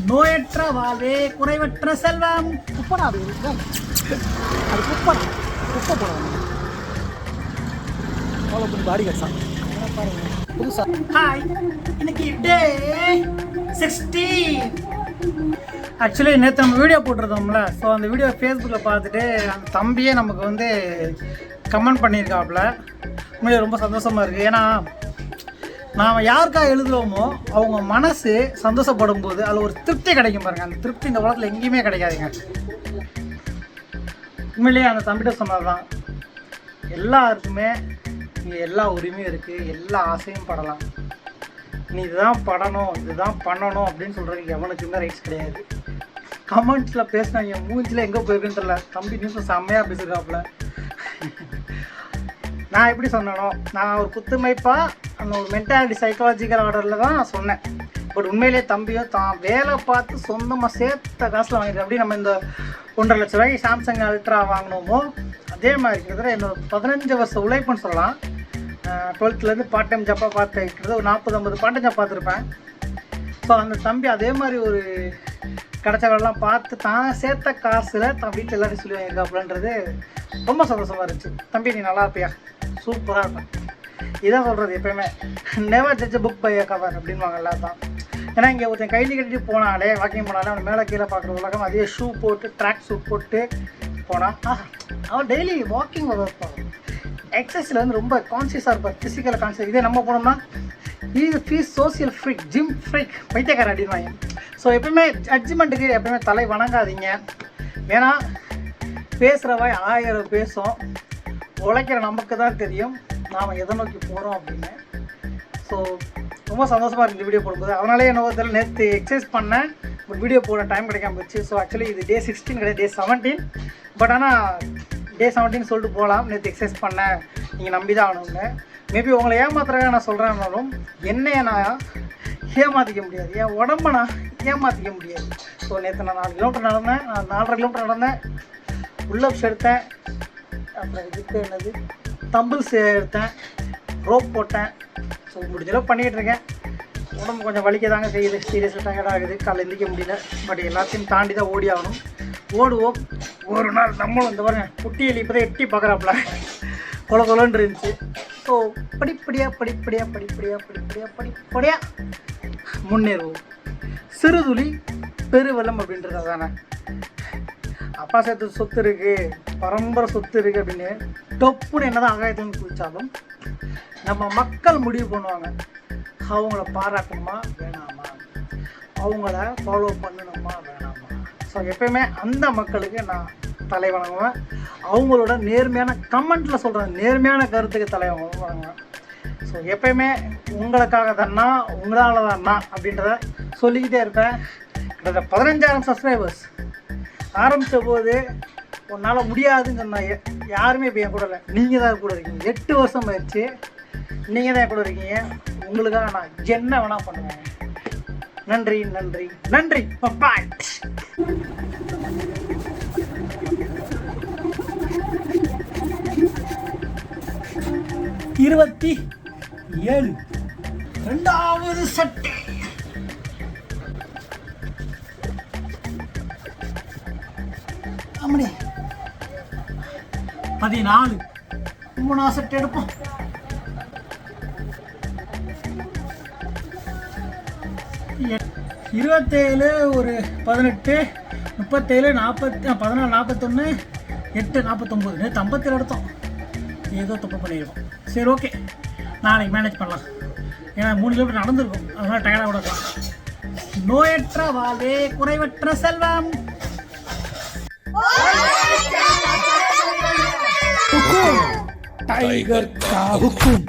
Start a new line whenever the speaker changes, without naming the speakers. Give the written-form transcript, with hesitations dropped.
நோயற்ற வாழ்வே குறைவற்ற செல்வம். குப்படா அது குப்பை போடணும். ஃபாலோ பண்ணி பாடி கட்சான் புதுசா. ஹாய், இன்னைக்கு டே 16. ஆக்சுவலி நேற்று நம்ம வீடியோ போட்டிருந்தோம்ல, ஸோ அந்த வீடியோ ஃபேஸ்புக்கில் பார்த்துட்டு அந்த தம்பியே நமக்கு வந்து கமெண்ட் பண்ணியிருக்காப்புல. உண்மையிலே ரொம்ப சந்தோஷமாக இருக்குது. ஏன்னா நாம் யாருக்காக எழுதுகிறோமோ அவங்க மனசு சந்தோஷப்படும் போது அதில் ஒரு திருப்தி கிடைக்கும் பாருங்கள். அந்த திருப்தி இந்த உலகத்தில் எங்கேயுமே கிடைக்காதுங்க. உண்மையிலேயே அந்த தம்பிகிட்ட சொன்னது தான், எல்லாருக்குமே இங்கே எல்லா உரிமையும் இருக்குது, எல்லா ஆசையும் படலாம். நீ இதுதான் படணும், இதுதான் பண்ணணும் அப்படின்னு சொல்கிறதுக்கு எவனுக்குமே ரைட்ஸ் கிடையாது. கமெண்ட்ஸில் பேசினா என் மூஞ்சில் எங்கே போயிருக்குன்னு தெரியல. தம்பி நியூஸில் செம்மையாக பேசியிருக்காப்புல. நான் எப்படி சொன்னனோ, நான் ஒரு குத்துமைப்பாக அந்த ஒரு மென்டாலிட்டி சைக்காலஜிக்கல் ஆர்டரில் தான் நான் சொன்னேன். பட் உண்மையிலே தம்பியும் தான் வேலை பார்த்து சொந்தமாக சேர்த்த காசில் வாங்கிடுது. அப்படி நம்ம இந்த 1.5 லட்ச ரூபாய்க்கு சாம்சங் அல்ட்ரா வாங்கினோமோ அதே மாதிரி இருக்கிறது என்னோட 15 வருஷம் உழைப்புன்னு சொல்லலாம். 12th பார்ட் டைம் ஜப்பாக பார்த்து இருக்கிறது ஒரு 40-50 பார்ட் டைம் ஜாப் பார்த்துருப்பேன். ஸோ அந்த தம்பி அதே மாதிரி ஒரு கிடச்ச வேலைலாம் பார்த்து தான் சேர்த்த காசில் தான் வீட்டில் எல்லாத்தையும் சொல்லி வாங்கியிருக்காப்புலன்றது ரொம்ப சந்தோஷமாக இருந்துச்சு. தம்பி நீ நல்லா இருப்பியா, சூப்பராக இருப்பேன். இதான் சொல்கிறது எப்போயுமே, never judge book by cover அப்படின்வாங்க எல்லாத்தான். ஏன்னா இங்கே ஒருத்தன் கைலி கட்டிட்டு போனாலே, வாக்கிங் போனாலே அவன் மேலே கீழே பார்க்குற உலகம். அதே ஷூ போட்டு ட்ராக் ஷூட் போட்டு போனால் அவன் டெய்லி வாக்கிங் இருப்பான். எக்ஸசைஸில் வந்து ரொம்ப கான்சியஸாக இருப்பார், ஃபிசிக்கல் கான்சியஸ். இதே நம்ம போனோம்னா இது ஃபீஸ் சோசியல் ஃப்ரீக், ஜிம் ஃப்ரீக், பைத்தியக்காரன் அப்படின்வாங்க. ஸோ எப்பவுமே ஜட்ஜ்மெண்ட்டுக்கு எப்பவுமே தலை வணங்காதீங்க. ஏன்னா பேசுகிற வாய் 1000 பேசும், உழைக்கிற நமக்கு தான் தெரியும் நாம் எதை நோக்கி போகிறோம் அப்படின்னு. ஸோ ரொம்ப சந்தோஷமாக இருக்குது இந்த வீடியோ போடும்போது. அதனாலே என்ன ஒரு நேற்று எக்ஸசைஸ் பண்ணேன், ஒரு வீடியோ போட டைம் கிடைக்காம போச்சு. ஸோ ஆக்சுவலி இது டே 16 கிடையாது, டே 17. பட் ஆனால் டே 17 சொல்லிட்டு போகலாம். நேற்று எக்ஸசைஸ் பண்ணேன், நீங்கள் நம்பி தான் ஆகணுங்க. மேபி உங்களை ஏமாத்துறதுக்காக நான் சொல்கிறேன்னாலும் என்னையை நான் ஏமாற்றிக்க முடியாது, என் உடம்பை நான் ஏமாற்றிக்க முடியாது. ஸோ நேற்று நான் 4 கிலோமீட்டர் நடந்தேன், நான் 4.5 கிலோமீட்டர் நடந்தேன், புல்லப்ஸ் எடுத்தேன், அப்புறம் இதுக்கு என்னது தம்பிள்ஸ் எடுத்தேன், ரோப் போட்டேன். ஸோ முடிஞ்சளவு பண்ணிக்கிட்டு இருக்கேன். உடம்பு கொஞ்சம் வலிக்க தாங்க செய்யுது, சீரியஸாக டயர்ட் ஆகுது, காலைல எந்திரிக்க முடியல. பட் எல்லாத்தையும் தாண்டி தான் ஓடி ஆகணும். ஓடுவோம் ஒரு நாள். நம்மளும் இந்த பாருங்க குட்டியில் இப்போ தான் எட்டி பார்க்குறாப்புல கொலன்னு இருந்துச்சு. ஸோ படிப்படியாக முன்னேறுவோம். சிறுதுளி பெருவெள்ளம் அப்படின்றது தானே. அப்பா சேர்த்து சொத்து இருக்குது, பரம்பரை சொத்து இருக்குது அப்படின்னு டொப்புன்னு என்ன தான் ஆகாயத்துலேருந்து குதித்தாலும் நம்ம மக்கள் முடிவு பண்ணுவாங்க, அவங்கள பாராட்டணுமா வேணாமா, அவங்கள ஃபாலோ பண்ணணுமா வேணாமா. ஸோ எப்பயுமே அந்த மக்களுக்கு நான் தலை வணங்குவேன். அவங்களோட நேர்மையான கமெண்ட்டில் சொல்கிறேன், நேர்மையான கருத்துக்கு தலை வணங்குவேன். ஸோ எப்பயுமே உங்களுக்காக தானா, உங்களால் தானா அப்படின்றத சொல்லிக்கிட்டே இருப்பேன். கிட்டத்தட்ட 15,000 சப்ஸ்கிரைபர்ஸ். ஆரம்பித்த போது உன்னால் முடியாதுன்னு சொன்னாங்க, யாருமே இப்போ என் கூட இல்லை, நீங்கள் தான் கூட இருக்கீங்க. 8 வருஷம் ஆயிடுச்சு, நீங்கள் தான் கூட இருக்கீங்க. உங்களுக்காக நான் என்ன வேணால் பண்ணுவேன். நன்றி நன்றி நன்றி. பாய். 27 2வது சட்டை. ஆமாடி 14 3வது சட்டை எடுப்போம். இருபத்தேழு ஒரு 18 37 40 14 41 8 49 நேற்று 57 எடுத்தோம். ஏதோ தப்பு பண்ணியிருக்கோம். சரி ஓகே, நாளைக்கு மேனேஜ் பண்ணலாம். ஏன்னா 3 கிலோமீட்டர் நடந்துருக்கும், அதனால் டயர்டாக விடலாம். நோயற்ற வாழ்வே குறைவற்ற செல்வம். டைகர் கா ஹுக்கும்.